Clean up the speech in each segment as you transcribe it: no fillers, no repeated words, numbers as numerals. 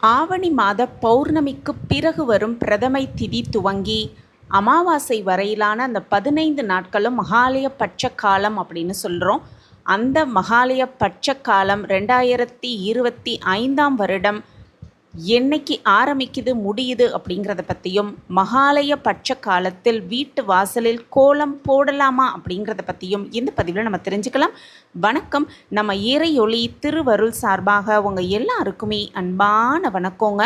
ஆவணி மாத பௌர்ணமிக்கு பிறகு வரும் பிரதமை திதி துவங்கி அமாவாசை வரையிலான அந்த 15 நாட்களும் மகாலய பட்ச காலம் அப்படின்னு சொல்கிறோம். அந்த மகாலய பட்ச காலம் 2025ஆம் வருடம் என்னைக்கு ஆரம்பிக்குது முடியுது அப்படிங்கிறத பற்றியும், மகாலய பட்ச காலத்தில் வீட்டு வாசலில் கோலம் போடலாமா அப்படிங்கிறத பற்றியும் இந்த பதிவில் நம்ம தெரிஞ்சுக்கலாம். வணக்கம். நம்ம இறையொளி திருவருள் சார்பாக உங்கள் எல்லாருக்குமே அன்பான வணக்கங்க.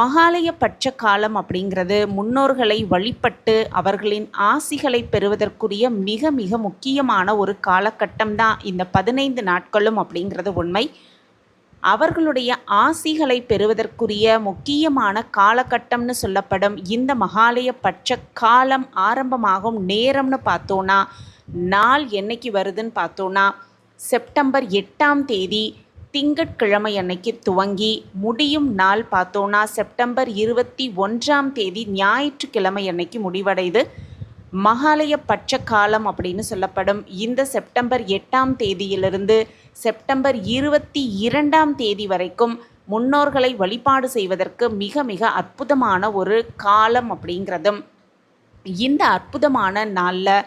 மகாலய பட்ச காலம் அப்படிங்கிறது முன்னோர்களை வழிபட்டு அவர்களின் ஆசிகளை பெறுவதற்குரிய மிக மிக முக்கியமான ஒரு காலகட்டம் தான் இந்த 15 நாட்களும் அப்படிங்கிறது உண்மை. அவர்களுடைய ஆசிகளை பெறுவதற்குரிய முக்கியமான காலகட்டம்னு சொல்லப்படும் இந்த மகாலய பட்ச காலம் ஆரம்பமாகும் நேரம்னு பார்த்தோன்னா, நாள் என்னைக்கு வருதுன்னு பார்த்தோன்னா, செப்டம்பர் 8ஆம் தேதி திங்கட்கிழமை அன்னைக்கு துவங்கி முடியும் நாள் பார்த்தோன்னா செப்டம்பர் 21ஆம் தேதி ஞாயிற்றுக்கிழமை அன்னைக்கு முடிவடைது. மகாலய பட்ச காலம் அப்படின்னு சொல்லப்படும் இந்த செப்டம்பர் 8ஆம் தேதியிலிருந்து செப்டம்பர் 22ஆம் தேதி வரைக்கும் முன்னோர்களை வழிபாடு செய்வதற்கு மிக மிக அற்புதமான ஒரு காலம் அப்படிங்கிறதும், இந்த அற்புதமான நாளில்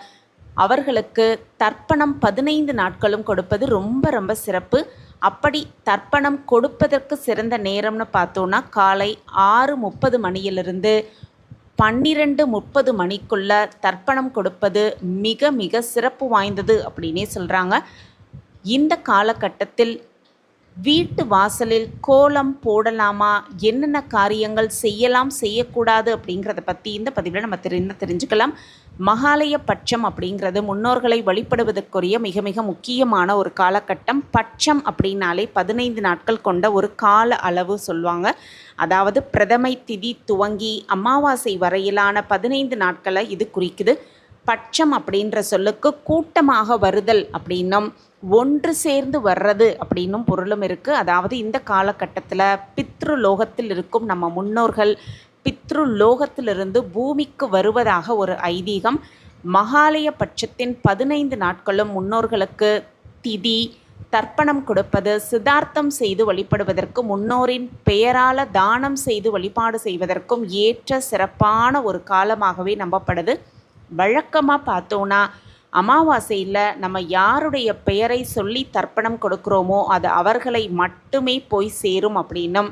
அவர்களுக்கு தர்ப்பணம் 15 நாட்களும் கொடுப்பது ரொம்ப ரொம்ப சிறப்பு. அப்படி தர்ப்பணம் கொடுப்பதற்கு சிறந்த நேரம்னு பார்த்தோன்னா காலை 6:30 மணியிலிருந்து 12:30 மணிக்குள்ள தர்ப்பணம் கொடுப்பது மிக மிக சிறப்பு வாய்ந்தது அப்படின்னே சொல்கிறாங்க. இந்த காலகட்டத்தில் வீட்டு வாசலில் கோலம் போடலாமா, என்னென்ன காரியங்கள் செய்யலாம் செய்யக்கூடாது அப்படிங்கிறத பற்றி இந்த பதிவில் நம்ம தெரிஞ்சுக்கலாம். மகாலய பட்சம் அப்படிங்கிறது முன்னோர்களை வழிபடுவதற்குரிய மிக மிக முக்கியமான ஒரு காலகட்டம். பட்சம் அப்படின்னாலே 15 நாட்கள் கொண்ட ஒரு கால அளவு சொல்லுவாங்க. அதாவது பிரதமை திதி துவங்கி அமாவாசை வரையிலான 15 நாட்களை இது குறிக்குது. பட்சம் அப்படின்ற சொல்லுக்கு கூட்டமாக வருதல் அப்படின்னும் ஒன்று சேர்ந்து வர்றது அப்படின்னும் பொருளும் இருக்குது. அதாவது இந்த காலகட்டத்தில் பித்ருலோகத்தில் இருக்கும் நம்ம முன்னோர்கள் பித்ருலோகத்திலிருந்து பூமிக்கு வருவதாக ஒரு ஐதீகம். மகாலய பட்சத்தின் 15 நாட்களும் முன்னோர்களுக்கு திதி தர்ப்பணம் கொடுப்பது, சிதார்த்தம் செய்து வழிபடுவதற்கு, முன்னோரின் பெயரால் தானம் செய்து வழிபாடு செய்வதற்கும் ஏற்ற சிறப்பான ஒரு காலமாகவே நம்பப்படுது. வழக்கமாக பார்த்தோன்னா அமாவாசையில் நம்ம யாருடைய பெயரை சொல்லி தர்ப்பணம் கொடுக்குறோமோ அது அவர்களை மட்டுமே போய் சேரும் அப்படின்னும்,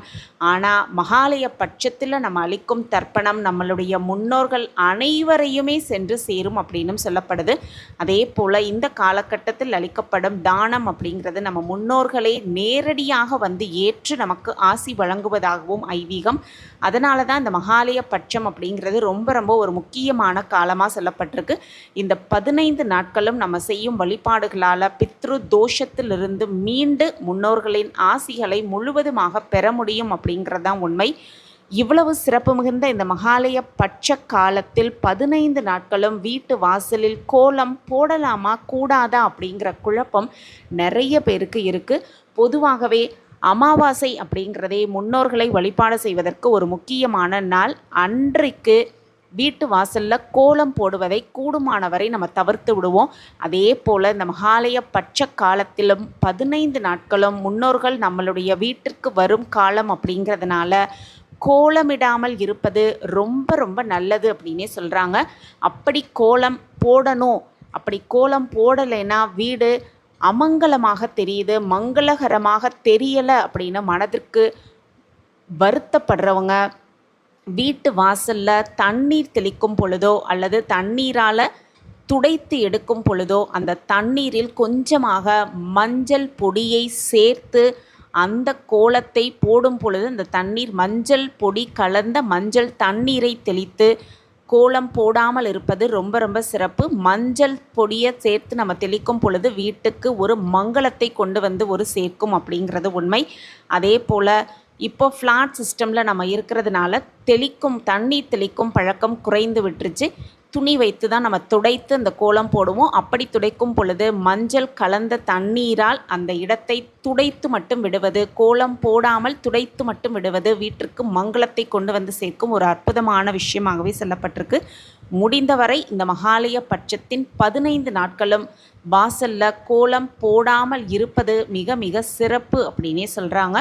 ஆனால் மகாலய பட்சத்தில் நம்ம அளிக்கும் தர்ப்பணம் நம்மளுடைய முன்னோர்கள் அனைவரையுமே சென்று சேரும் அப்படின்னும் சொல்லப்படுது. அதே போல் இந்த காலகட்டத்தில் அளிக்கப்படும் தானம் அப்படிங்கிறது நம்ம முன்னோர்களே நேரடியாக வந்து ஏற்று நமக்கு ஆசி வழங்குவதாகவும் ஐதீகம். அதனால தான் இந்த மகாலய பட்சம் அப்படிங்கிறது ரொம்ப ரொம்ப ஒரு முக்கியமான காலமாக சொல்லப்பட்டிருக்கு. இந்த 15 நாட்களும் நம்ம செய்யும் வழிபாடுகளால் பித்ரு தோஷத்திலிருந்து மீண்டு முன்னோர்களின் ஆசிகளை முழுவதுமாக பெற முடியும் அப்படிங்கிறதான் உண்மை. இவ்வளவு சிறப்பு மிகுந்த இந்த மகாலய பட்ச காலத்தில் 15 நாட்களும் வீட்டு வாசலில் கோலம் போடலாமா கூடாதா அப்படிங்கிற குழப்பம் நிறைய பேருக்கு இருக்குது. பொதுவாகவே அமாவாசை அப்படிங்கிறதே முன்னோர்களை வழிபாடு செய்வதற்கு ஒரு முக்கியமான நாள். அன்றைக்கு வீட்டு வாசலில் கோலம் போடுவதை கூடுமானவரை நம்ம தவிர்த்து விடுவோம். அதே போல் இந்த மகாலய பட்ச காலத்திலும் 15 நாட்களும் முன்னோர்கள் நம்மளுடைய வீட்டிற்கு வரும் காலம் அப்படிங்கிறதுனால கோலமிடாமல் இருப்பது ரொம்ப ரொம்ப நல்லது அப்படின்னே சொல்கிறாங்க. அப்படி கோலம் போடணும், அப்படி கோலம் போடலைன்னா வீடு அமங்கலமாக தெரியுது, மங்களகரமாக தெரியலை அப்படின்னு மனதிற்கு வருத்தப்படுறவங்க வீட்டு வாசலில் தண்ணீர் தெளிக்கும் பொழுதோ அல்லது தண்ணீரால் துடைத்து எடுக்கும் பொழுதோ அந்த தண்ணீரில் கொஞ்சமாக மஞ்சள் பொடியை சேர்த்து அந்த கோலத்தை போடும் பொழுது அந்த தண்ணீர் மஞ்சள் பொடி கலந்த மஞ்சள் தண்ணீரை தெளித்து கோலம் போடாமல் இருப்பது ரொம்ப ரொம்ப சிறப்பு. மஞ்சள் பொடியை சேர்த்து நம்ம தெளிக்கும் பொழுது வீட்டுக்கு ஒரு மங்களத்தை கொண்டு வந்து ஒரு சேர்க்கும் அப்படிங்கிறது உண்மை. அதே போல் இப்போ ஃப்ளாட் சிஸ்டமில் நம்ம இருக்கிறதுனால தண்ணீர் தெளிக்கும் பழக்கம் குறைந்து விட்டுருச்சு. துணி வைத்து தான் நம்ம துடைத்து அந்த கோலம் போடுவோம். அப்படி துடைக்கும் பொழுது மஞ்சள் கலந்த தண்ணீரால் அந்த இடத்தை துடைத்து மட்டும் விடுவது, கோலம் போடாமல் துடைத்து மட்டும் விடுவது வீட்டிற்கு மங்களத்தை கொண்டு வந்து சேர்க்கும் ஒரு அற்புதமான விஷயமாகவே சொல்லப்பட்டிருக்கு. முடிந்தவரை இந்த மகாலய பட்சத்தின் 15 நாட்களும் வாசலில் கோலம் போடாமல் இருப்பது மிக மிக சிறப்பு அப்படின்னே சொல்கிறாங்க.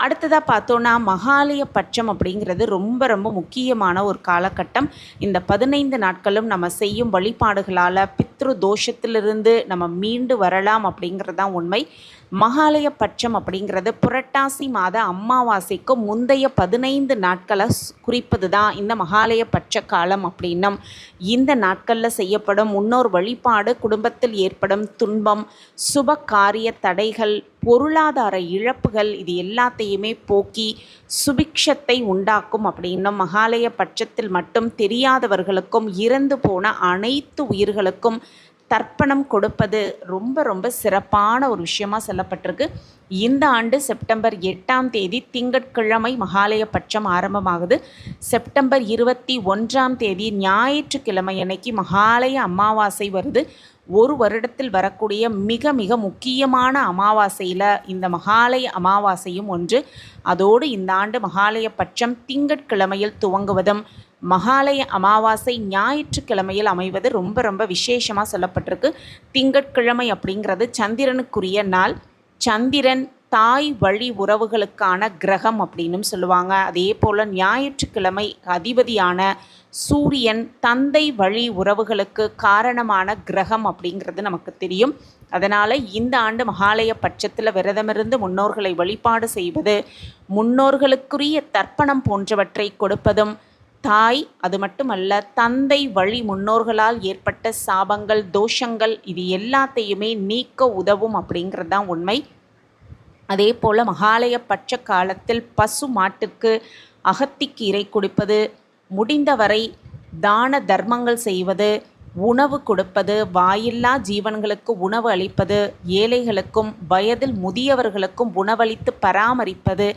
அடுத்ததாக பார்த்தோன்னா மகாலய பட்சம் அப்படிங்கிறது ரொம்ப ரொம்ப முக்கியமான ஒரு காலகட்டம். இந்த 15 நாட்களும் நம்ம செய்யும் வழிபாடுகளால் பித்ரு தோஷத்திலிருந்து நம்ம மீண்டு வரலாம் அப்படிங்கிறது தான் உண்மை. மகாலய பட்சம் அப்படிங்கிறது புரட்டாசி மாத அமாவாசைக்கு முந்தைய 15 நாட்களை குறிப்பது தான் இந்த மகாலய பட்ச காலம் அப்படின்னும், இந்த நாட்களில் செய்யப்படும் முன்னோர் வழிபாடு குடும்பத்தில் ஏற்படும் துன்பம், சுப காரிய தடைகள், பொருளாதார இழப்புகள் இது எல்லாத்தையுமே போக்கி சுபிக்ஷத்தை உண்டாக்கும் அப்படின்னும், மகாலய பட்சத்தில் மட்டும் தெரியாதவர்களுக்கும் இறந்து போன அனைத்து உயிர்களுக்கும் தர்ப்பணம் கொடுப்பது ரொம்ப ரொம்ப சிறப்பான ஒரு விஷயமா சொல்லப்பட்டிருக்கு. இந்த ஆண்டு செப்டம்பர் 8ஆம் தேதி திங்கட்கிழமை மகாலய பட்சம் ஆரம்பமாகுது. செப்டம்பர் 21ஆம் தேதி ஞாயிற்றுக்கிழமை அன்னைக்கு மகாலய அமாவாசை வருது. ஒரு வருடத்தில் வரக்கூடிய மிக மிக முக்கியமான அமாவாசையில் இந்த மகாலய அமாவாசையும் ஒன்று. அதோடு இந்த ஆண்டு மகாலய பட்சம் திங்கட்கிழமையில் துவங்குவதும் மகாலய அமாவாசை ஞாயிற்றுக்கிழமையில் அமைவது ரொம்ப ரொம்ப விசேஷமாக சொல்லப்பட்டிருக்கு. திங்கட்கிழமை அப்படிங்கிறது சந்திரனுக்குரிய நாள். சந்திரன் தாய் வழி உறவுகளுக்கான கிரகம் அப்படின்னும் சொல்லுவாங்க. அதே போல் ஞாயிற்றுக்கிழமை அதிபதியான சூரியன் தந்தை வழி உறவுகளுக்கு காரணமான கிரகம் அப்படிங்கிறது நமக்கு தெரியும். அதனால் இந்த ஆண்டு மகாலய பட்சத்தில் விரதமிருந்து முன்னோர்களை வழிபாடு செய்வது, முன்னோர்களுக்குரிய தர்ப்பணம் போன்றவற்றை கொடுப்பதும், தாய் அது மட்டுமல்ல தந்தை வழி முன்னோர்களால் ஏற்பட்ட சாபங்கள், தோஷங்கள் இது எல்லாத்தையுமே நீக்க உதவும் அப்படிங்கிறது தான் உண்மை. அதே போல் மகாலய பட்ச காலத்தில் பசு மாட்டுக்கு அகத்திக்கீரை கொடுப்பது, முடிந்தவரை தான தர்மங்கள் செய்வது, உணவு கொடுப்பது, வாயில்லா ஜீவன்களுக்கு உணவு அளிப்பது, ஏழைகளுக்கும் வயதில் முதியவர்களுக்கும் உணவளித்து பராமரிப்பது,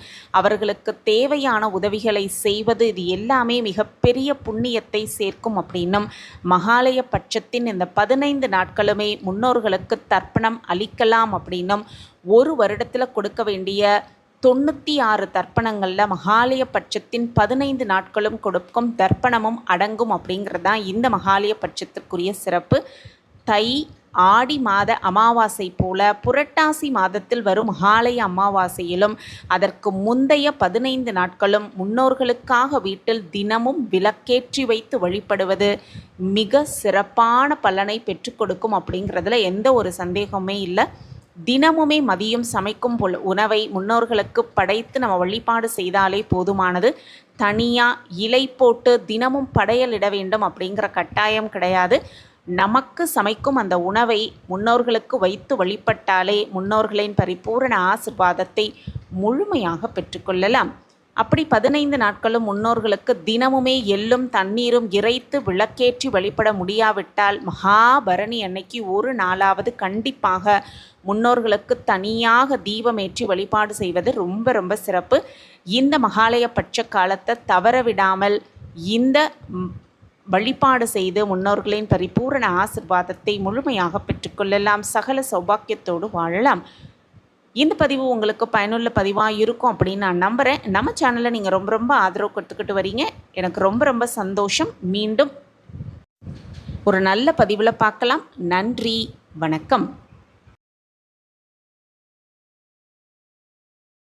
அவர்களுக்கு தேவையான உதவிகளை செய்வது இது எல்லாமே மிகப்பெரிய புண்ணியத்தை சேர்க்கும் அப்படின்னும், மகாலய பட்சத்தின் இந்த 15 நாட்களுமே முன்னோர்களுக்கு தர்ப்பணம் அளிக்கலாம் அப்படின்னும், ஒரு வருடத்தில் கொடுக்க வேண்டிய 96 தர்ப்பணங்களில் மகாலய பட்சத்தின் 15 நாட்களும் கொடுக்கும் தர்ப்பணமும் அடங்கும் அப்படிங்கிறது தான் இந்த மகாலய பட்சத்திற்குரிய சிறப்பு. தை ஆடி மாத அமாவாசை போல புரட்டாசி மாதத்தில் வரும் மகாலய அமாவாசையிலும் அதற்கு முந்தைய 15 நாட்களும் முன்னோர்களுக்காக வீட்டில் தினமும் விளக்கேற்றி வைத்து வழிபடுவது மிக சிறப்பான பலனை பெற்றுக் கொடுக்கும் அப்படிங்கிறதுல எந்த ஒரு சந்தேகமே இல்லை. தினமுமே மதியம் சமைக்கும் உணவை முன்னோர்களுக்கு படைத்து நம்ம வழிபாடு செய்தாலே போதுமானது. தனியாக இலை போட்டு தினமும் படையலிட வேண்டும் அப்படிங்கிற கட்டாயம் கிடையாது. நமக்கு சமைக்கும் அந்த உணவை முன்னோர்களுக்கு வைத்து வழிபட்டாலே முன்னோர்களின் பரிபூரண ஆசீர்வாதத்தை முழுமையாக பெற்றுக்கொள்ளலாம். அப்படி 15 நாட்களும் முன்னோர்களுக்கு தினமுமே எள்ளும் தண்ணீரும் இறைத்து விளக்கேற்றி வழிபட முடியாவிட்டால் மகாபரணி அன்னைக்கு ஒரு நாளாவது கண்டிப்பாக முன்னோர்களுக்கு தனியாக தீபமேற்றி வழிபாடு செய்வது ரொம்ப ரொம்ப சிறப்பு. இந்த மகாலய பட்ச காலத்தை தவறவிடாமல் இந்த வழிபாடு செய்து முன்னோர்களின் பரிபூரண ஆசீர்வாதத்தை முழுமையாக பெற்றுக்கொள்ளலாம். சகல சௌபாக்கியத்தோடு வாழலாம். இந்த பதிவு உங்களுக்கு பயனுள்ள பதிவாக இருக்கும் அப்படின்னு நான் நம்புகிறேன். நம்ம சேனலை நீங்கள் ரொம்ப ரொம்ப ஆதரவு கொடுத்துக்கிட்டு வரீங்க. எனக்கு ரொம்ப ரொம்ப சந்தோஷம். மீண்டும் ஒரு நல்ல பதிவில் பார்க்கலாம். நன்றி, வணக்கம்.